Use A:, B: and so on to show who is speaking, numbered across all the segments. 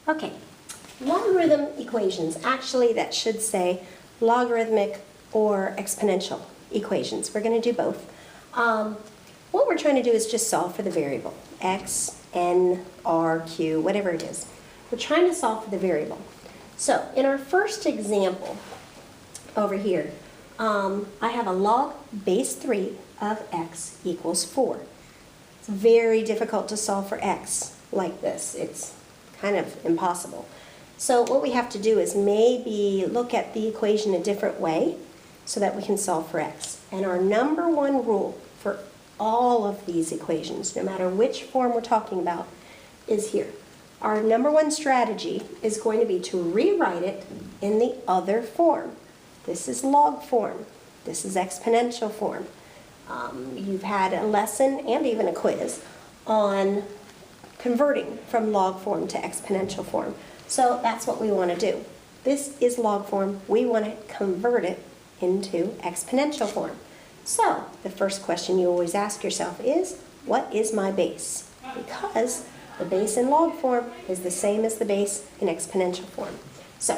A: Okay, logarithm equations. Actually, that should say logarithmic or exponential equations. We're going to do both. What we're trying to do is just solve for the variable, x, n, r, q, whatever it is. We're trying to solve for the variable. So in our first example over here, I have a log base 3 of x equals 4. It's very difficult to solve for x like this. It's kind of impossible. So what we have to do is maybe look at the equation a different way so that we can solve for x. And our number one rule for all of these equations, no matter which form we're talking about, is here. Our number one strategy is going to be to rewrite it in the other form. This is log form. This is exponential form. You've had a lesson and even a quiz on converting from log form to exponential form. So that's what we want to do. This is log form. We want to convert it into exponential form. So the first question you always ask yourself is, what is my base? Because the base in log form is the same as the base in exponential form. So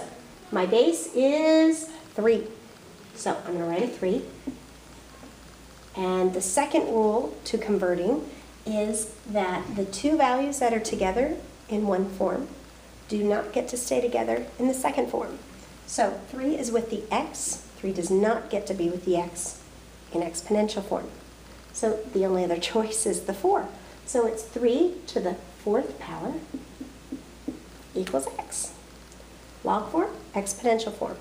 A: my base is 3. So I'm going to write a 3. And the second rule to converting is that the two values that are together in one form do not get to stay together in the second form. So 3 is with the x. 3 does not get to be with the x in exponential form. So the only other choice is the 4. So it's 3 to the 4th power equals x. Log form, exponential form.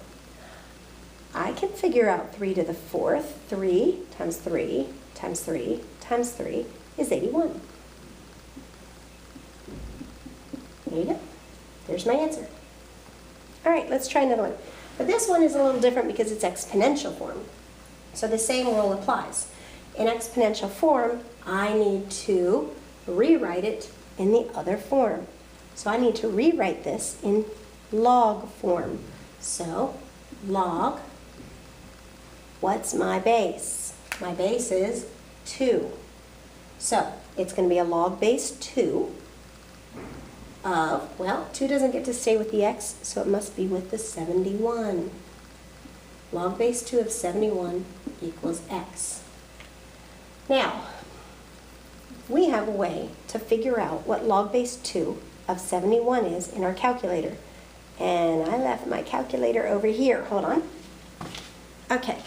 A: I can figure out 3 to the 4th. 3 times 3 times 3 times 3 is 81. There you go. There's my answer. All right, let's try another one. But this one is a little different because it's exponential form. So the same rule applies. In exponential form, I need to rewrite it in the other form. So I need to rewrite this in log form. So log, what's my base? My base is 2. So it's going to be a log base 2 of, well, 2 doesn't get to stay with the x, so it must be with the 71. Log base 2 of 71 equals x. Now, we have a way to figure out what log base 2 of 71 is in our calculator. And I left my calculator over here. Hold on. Okay.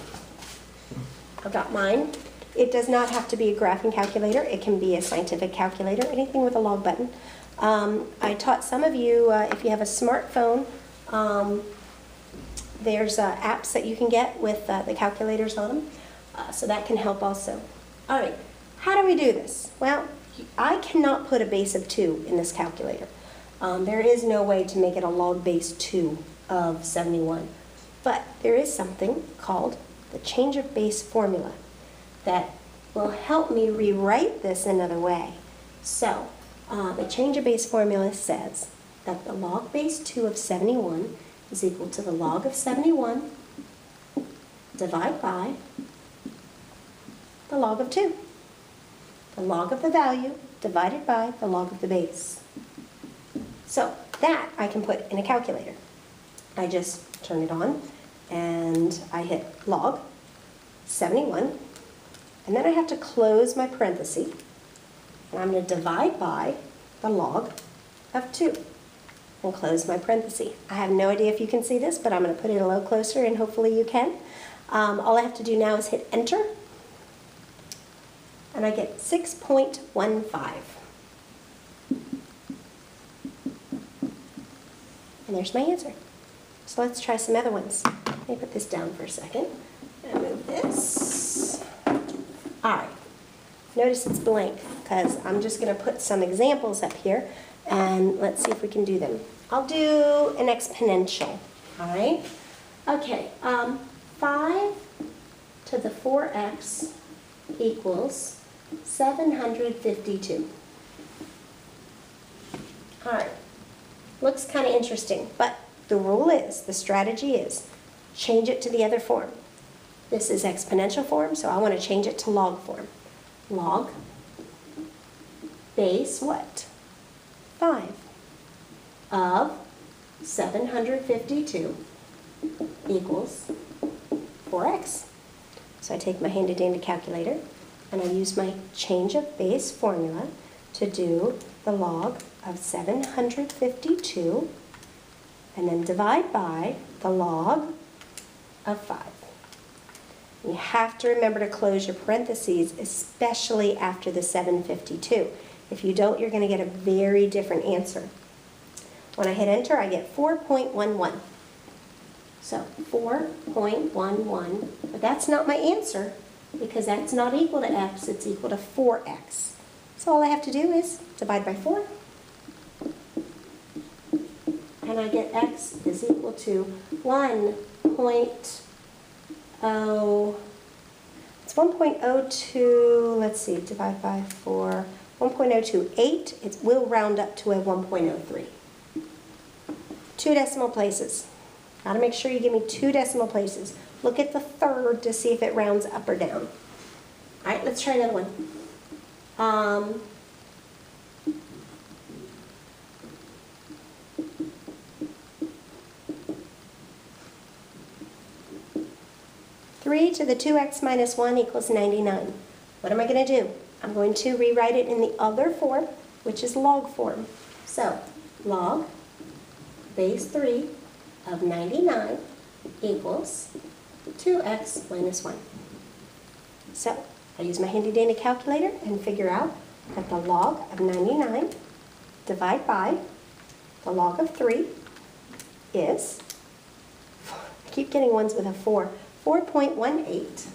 A: I've got mine. It does not have to be a graphing calculator. It can be a scientific calculator, anything with a log button. I taught some of you, if you have a smartphone, there's apps that you can get with the calculators on them, so that can help also. All right, how do we do this? Well, I cannot put a base of 2 in this calculator. There is no way to make it a log base 2 of 71. But there is something called the change of base formula that will help me rewrite this another way. So, the change of base formula says that the log base 2 of 71 is equal to the log of 71 divided by the log of 2. The log of the value divided by the log of the base. So that I can put in a calculator. I just turn it on and I hit log 71, and then I have to close my parenthesis, and I'm going to divide by the log of 2 and close my parenthesis. I have no idea if you can see this, but I'm going to put it a little closer and hopefully you can. All I have to do now is hit enter, and I get 6.15. And there's my answer. So let's try some other ones. Let me put this down for a second and move this. All right. Notice it's blank because I'm just going to put some examples up here and let's see if we can do them. I'll do an exponential. All right. Okay. 5 to the 4x equals 752. All right. Looks kind of interesting, but the rule is, the strategy is, change it to the other form. This is exponential form, so I want to change it to log form. Log base what? 5. of 752 equals 4x. So I take my handy-dandy calculator and I use my change of base formula to do the log of 752 and then divide by the log of 5. You have to remember to close your parentheses, especially after the 752. If you don't, you're going to get a very different answer. When I hit enter, I get 4.11. So 4.11, but that's not my answer because that's not equal to x, it's equal to 4x. So all I have to do is divide by 4, and I get x is equal to 1.0, it's 1.02, let's see, divide by 4, 1.028, it will round up to a 1.03. 2 decimal places. Got to make sure you give me 2 decimal places. Look at the third to see if it rounds up or down. All right, let's try another one. 3 to the 2x minus 1 equals 99. What am I going to do? I'm going to rewrite it in the other form, which is log form. So, log base 3 of 99 equals 2x minus 1. So, I use my handy-dandy calculator and figure out that the log of 99 divide by the log of 3 is, I keep getting ones with a 4, 4.18.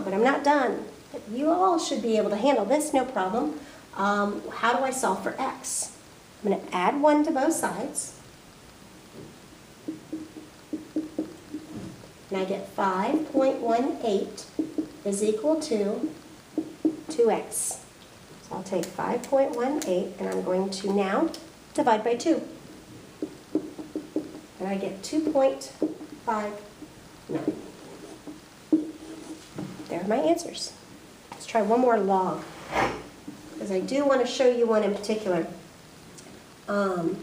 A: But I'm not done. You all should be able to handle this, no problem. How do I solve for x? I'm going to add 1 to both sides. And I get 5.18 is equal to 2x. So I'll take 5.18 and I'm going to now divide by 2. And I get 2.59. There are my answers. Let's try one more log, because I do want to show you one in particular. All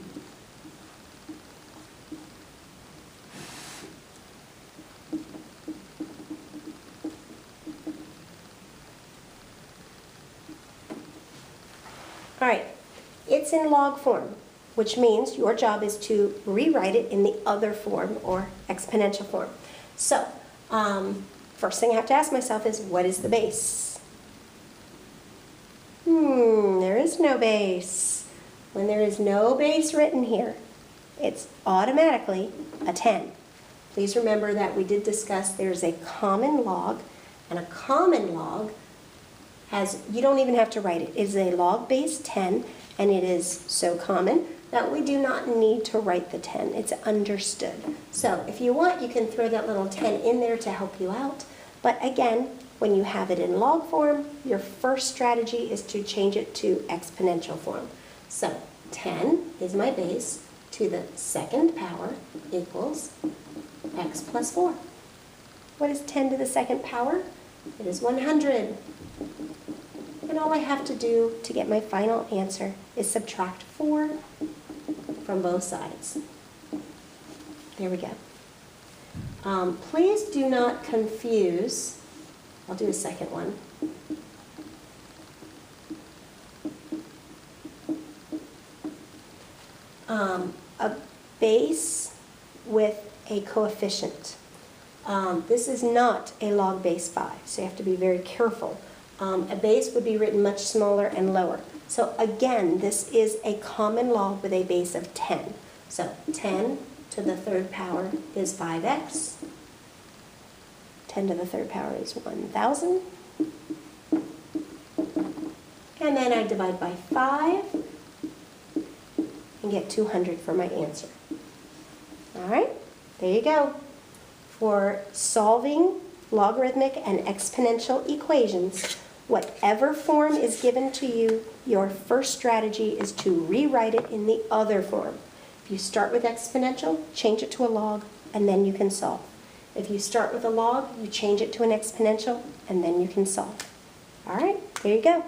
A: right, it's in log form, which means your job is to rewrite it in the other form or exponential form. So, first thing I have to ask myself is, what is the base? There is no base. When there is no base written here, it's automatically a 10. Please remember that we did discuss there's a common log, and a common log has, you don't even have to write it. It is a log base 10, and it is so common that we do not need to write the 10. It's understood. So if you want, you can throw that little 10 in there to help you out. But again, when you have it in log form, your first strategy is to change it to exponential form. So 10 is my base to the second power equals x plus 4. What is 10 to the second power? It is 100. And all I have to do to get my final answer is subtract 4 from both sides. There we go. Please do not confuse, I'll do a second one. A base with a coefficient. This is not a log base 5, so you have to be very careful. A base would be written much smaller and lower. So again, this is a common log with a base of 10. So 10 to the third power is 5x. 10 to the third power is 1,000. And then I divide by 5 and get 200 for my answer. All right, there you go. For solving logarithmic and exponential equations, whatever form is given to you, your first strategy is to rewrite it in the other form. If you start with exponential, change it to a log, and then you can solve. If you start with a log, you change it to an exponential, and then you can solve. All right, there you go.